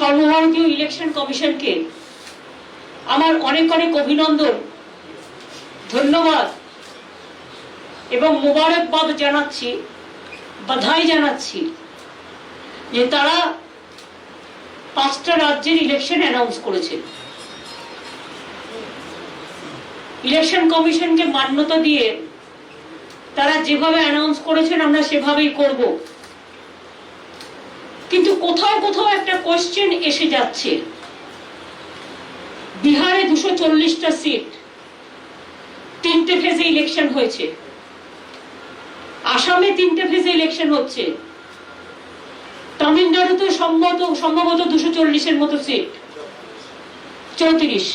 সর্বভারতীয় ইলেকশন কমিশনকে আমার অনেক অনেক অভিনন্দন, ধন্যবাদ এবং মোবারকবাদ জানাচ্ছি, বাধাই জানাচ্ছি যে তারা 5টা রাজ্যের ইলেকশন অ্যানাউন্স করেছে। ইলেকশন কমিশনকে মান্যতা দিয়ে তারা যেভাবে অ্যানাউন্স করেছেন আমরা সেভাবেই করব। কিন্তু কোথাও কোথাও একটা কোশ্চেন এসে যাচ্ছে। বিহারে 240টা সিট, 3টে ফেজে ইলেকশন হয়েছে। আসামে 3টে ফেজে ইলেকশন হচ্ছে। তামিলনাড়ুতে সম্ভবত 240-এর মতো সিট, 34,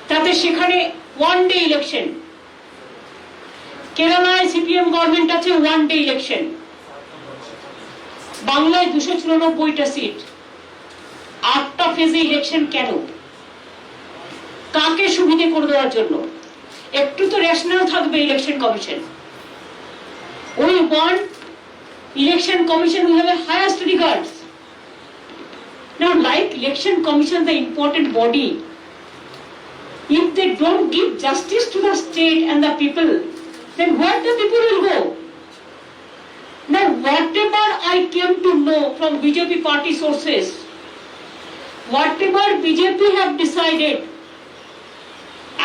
তাতে সেখানে ওয়ান ডে ইলেকশন। কেরালায় সিপিএম গভর্নমেন্ট আছে, ওয়ান ডে ইলেকশন। বাংলায় 294টা সিট, 8টা ফেজে ইলেকশন। কেন? কাকে সুবিধে করে দেওয়ার জন্য? একটু তো রেশনাল থাকবে election commission. We want election commission who have a highest regards. Now, like election commission, the important body, if they don't give justice to the state and the people, then where the people will go? Now, whatever I came to know from BJP party sources, whatever BJP have decided,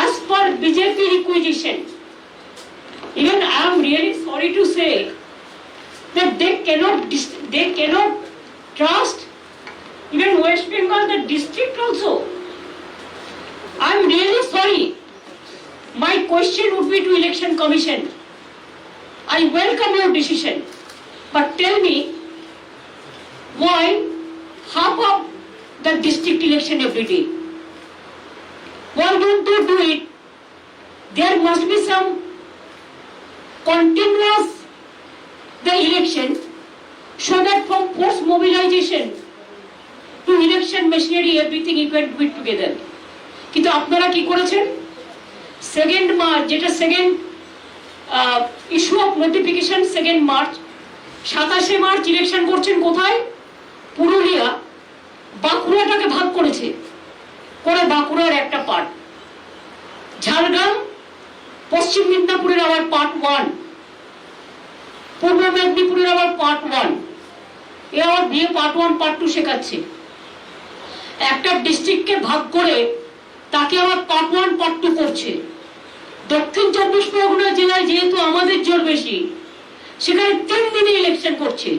as per BJP requisition, even I am really sorry to say that they cannot trust even West Bengal, the district also. I am really sorry. My question would be to Election Commission. I welcome your decision, but tell me why half of the district election every day? Why don't you do it? There must be some continuous the election, so that from post mobilization to election machinery everything you can do it together. কিন্তু আপনারা কি করেছেন? 2nd March, যেটা second issue of notification 2nd March, 27শে March election করছেন কোথায়? পুরুলিয়া। বাঁকুড়াটাকে ভাগ করেছে, করে বাঁকুড়ার একটা পার্ট, ঝাড়গ্রাম পশ্চিম মেদিনীপুরের আবার পার্ট 1, পূর্ব মেদিনীপুরের আবার পার্ট 1, এ আবার বিয়ে পার্ট 1 পার্ট 2 শেখাচ্ছে। একটা ডিস্ট্রিক্টকে ভাগ করে তাকে আবার পার্ট 1 পার্ট 2 করছে। দক্ষিণ 24 পরগনা জেলায় যেহেতু আমাদের জোর বেশি, সেখানে 3 দিনে ইলেকশন করছে,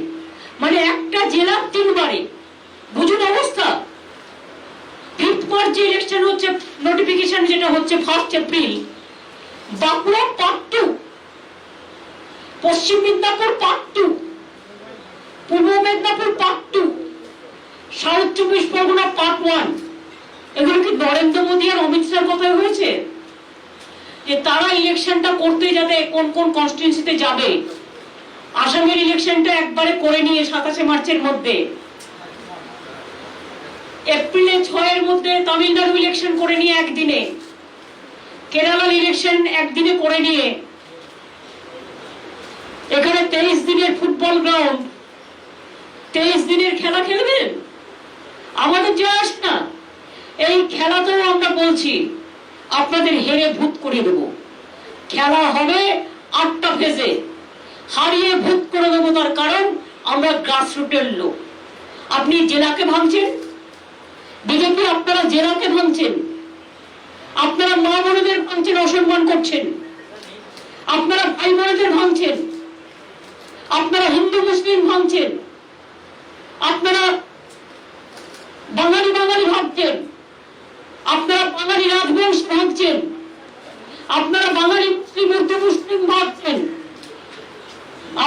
মানে একটা জেলা 3 বারে। বুঝুন অবস্থা। 5th মার্চ যে ইলেকশন হচ্ছে, নোটিফিকেশন যেটা হচ্ছে 1 এপ্রিল, বাঁকুড়া পার্ট 2, পশ্চিম মেদিনীপুর পার্ট 2, পূর্ব Medinipur part 2, south 24 Pargana part 1। এগুলো কি নরেন্দ্র মোদী আর অমিত শাহর কথাই হয়েছে যে তারা ইলেকশনটা করতে যাতে কোন কোন কনস্টিটিউয়েন্সিতে যাবে? আসামের ইলেকশনটা একবারে করে নিয়ে 27শে মার্চের মধ্যে, এপ্রিলে 6-এর মধ্যে তামিলনাড়ু ইলেকশন করে নিয়ে একদিনে, কেরালার ইলেকশন একদিনে করে নিয়ে, এখানে 23 দিনের ফুটবল গ্রাউন্ড, 23 দিনের খেলা খেলবেন? আমাদের যে আস না, এই খেলাতেও আমরা বলছি আপনাদের হেরে ভূত করে দেব। খেলা হবে 8টা ফেজে, হারিয়ে ভূত করে দেবো। তার কারণ আমরা গ্রাসরুটের লোক। আপনি জেলাকে ভাঙছেন, বিজেপি আপনারা জেলাকে ভাঙছেন, আপনারা মা বোনদের ভাঙছেন, অসম্মান করছেন, আপনারা ভাই বোনদের ভাঙছেন, আপনারা হিন্দু মুসলিম ভাঙছেন, আপনারা বাঙালি বাঙালি ভাবছেন, আপনারা বাঙালি রাজবংশ ভাবছেন, আপনারা বাঙালি মুসলিম উর্দু মুসলিম ভাবছেন,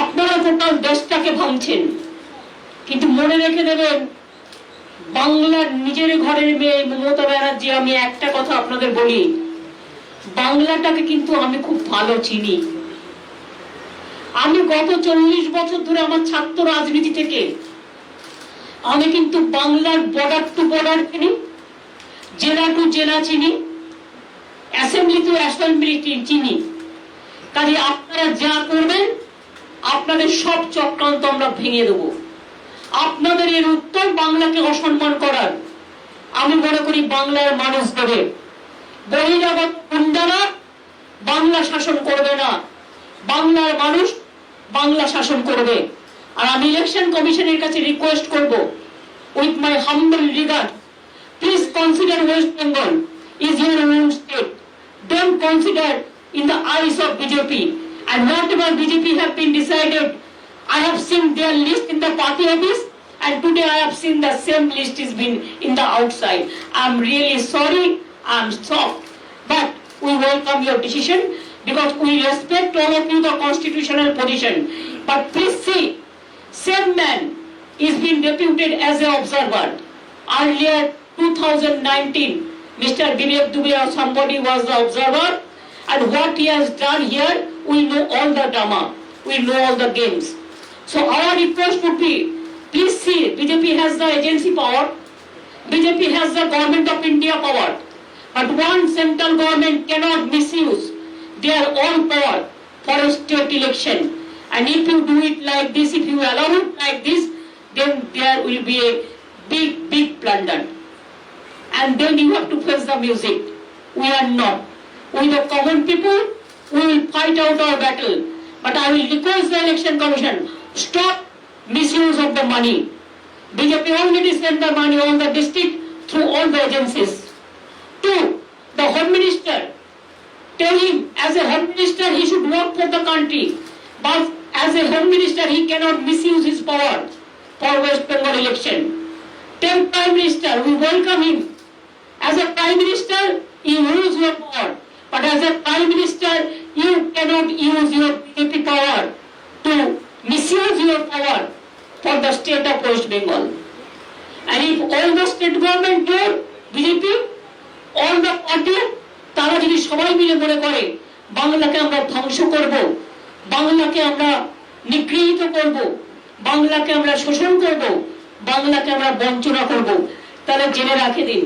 আপনারা টোটাল দেশটাকে ভাঙছেন। কিন্তু মনে রেখে দেবেন, বাংলার নিজের ঘরের মেয়ে মমতা ব্যানার্জি, আমি একটা কথা আপনাদের বলি, বাংলাটাকে কিন্তু আমি খুব ভালো চিনি। আমি গত 40 বছর ধরে আমার ছাত্র রাজনীতি থেকে আমি কিন্তু বাংলার বর্ডার টু বর্ডার চিনি, জেলা টু জেলা চিনি, অ্যাসেম্বলি টু অ্যাসেম্বলি চিনি। কাজে আপনারা যা করবেন, আপনাদের সব চক্রান্ত আমরা ভেঙে দেবো। আপনাদের এর উত্তর বাংলাকে অসম্মান করার। আমি মনে করি বাংলার মানুষ দেবে, বহিরাগত গুন্ডারা বাংলা শাসন করবে না, বাংলার মানুষ বাংলা শাসন করবে। আর আমি ইলেকশন কমিশনের কাছে রিকোয়েস্ট করব, with my humble regard, please consider West Bengal is your own state. Don't consider in the eyes of BJP. And whatever BJP have been decided, I have seen their list in the party office, and today I have seen the same list is been in the outside. I'm really sorry, I'm shocked, but we welcome your decision because we respect all of you the constitutional position. But please see, same man is being deputed as an observer. Earlier 2019, Mr. Vivek Dubey or somebody was the observer, and what he has done here, we know all the drama, we know all the games. So our request would be, please see, BJP has the agency power, BJP has the government of India power, but one central government cannot misuse their own power for a state election. And if you do it like this, if you allow it like this, then there will be a big blunder. And then you have to face the music. We are not. We the common people, we will fight out our battle. But I will request the election commission, stop misuse of the money. BJP already sent the money on the district through all the agencies. Two, the Home Minister, tell him as a Home Minister he should work for the country. But as a Home Minister he cannot misuse his power for West Bengal election. Tell Prime Minister, we welcome him. As a Prime Minister, you use your power. But as a Prime Minister, you cannot use your BJP power to misuse your power for the state of West Bengal. And if all the state government do, BJP, all the party, তারা যদি সবাই মিলে মনে করে বাংলাকে আমরা ধ্বংস করব, বাংলাকে আমরা নিগৃহীত করব, বাংলাকে আমরা শোষণ করব, বাংলাকে আমরা বঞ্চনা করব, তাহলে জেনে রাখে দিন,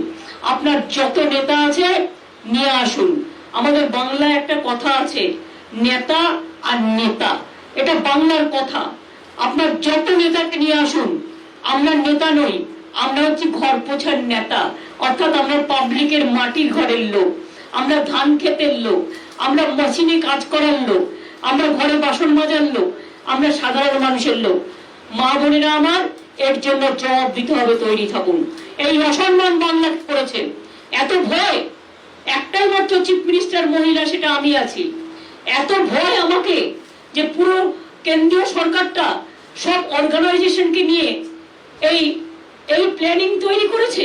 আপনার যত নেতা আছে নিয়ে আসুন। আমাদের বাংলায় একটা কথা আছে, নেতা আর নেতা, এটা বাংলার কথা। আপনার যত নেতাকে নিয়ে আসুন। আমরা নেতা নই, আমরা হচ্ছে ঘর পোছার নেতা, অর্থাৎ আমরা পাবলিকের মাটির ঘরের লোক, আমরা ধান ক্ষেতের লোক, আমরা মেশিনে কাজ করার লোক, আমরা ঘরে বাসন মাজার লোক, আমরা সাধারণ মানুষের লোক। মা বোনেরা আমার, এর জন্য জবাব দিতে হবে, তৈরি থাকুন। এই অসম্মান বাংলা করেছে, এত ভয়, একটাই মাত্র চিফ মিনিস্টার মহিলা, সেটা আমি আছি। এত ভয় আমাকে যে পুরো কেন্দ্রীয় সরকারটা সব অর্গানাইজেশনকে নিয়ে এই প্ল্যানিং তৈরি করেছে।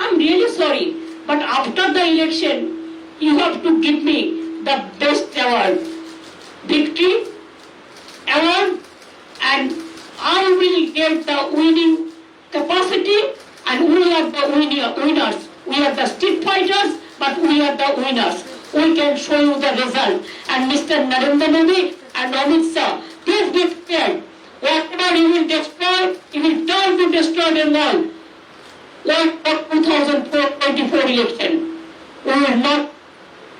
I am really sorry, but after the election you have to give me the best award, victory award, and I will get the winning capacity, and we are the winners. We are the street fighters, but we are the winners. We can show you the result. And Mr. Narendra Modi and Amit Shah, please be prepared. Whatever you will destroy, you will turn to destroy them all. Like the 2024 election, we will not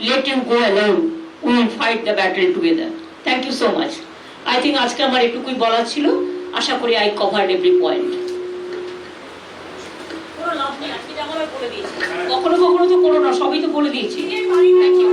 let you go alone. We will fight the battle together. Thank you so much. I think আজকে আমার এটুকুই বলার ছিল। আশা করি I covered every point. কখনো কখনো তো করো না, সবই তো বলে দিয়েছি। Thank you.